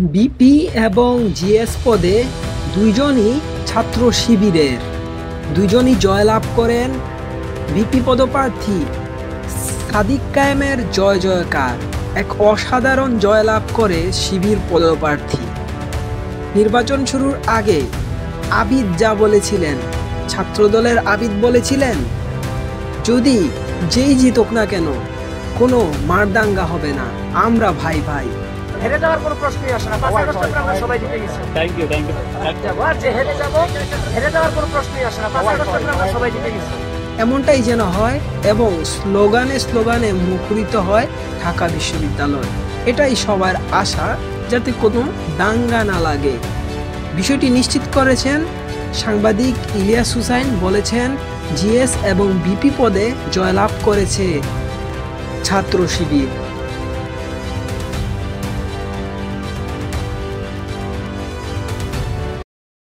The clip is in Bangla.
বিপি এবং জিএস পদে দুইজনই ছাত্র শিবিরের দুইজনই জয়লাভ করেন। বিপি পদপ্রার্থী সাদিক কায়েমের জয় জয়কার, এক অসাধারণ জয়লাভ করে শিবির পদপ্রার্থী। নির্বাচন শুরুর আগে আবিদ যা বলেছিলেন, ছাত্রদলের আবিদ বলেছিলেন, যদি যেই জিতুক না কেন কোনো মারদাঙ্গা হবে না, আমরা ভাই ভাই। হেরে যাওয়ার কোনো প্রশ্নই আসে না। 5 আগস্টে আমরা সবাই জিতে গেছি। থ্যাংক ইউ আর যে হেরে যাওয়ার কোনো প্রশ্নই আসে না। 5 আগস্টে আমরা সবাই জিতে গেছি। এমনটাই যেন হয় এবং স্লোগানে স্লোগানে মুখরিত হয় ঢাকা বিশ্ববিদ্যালয়। এটাই সবার আশা, যাতে কোনো দাঙ্গা না লাগে। বিষয়টি নিশ্চিত করেছেন সাংবাদিক ইলিয়াস হুসাইন। বলেছেন, জিএস এবং বিপি পদে জয়লাভ করেছে ছাত্র শিবির।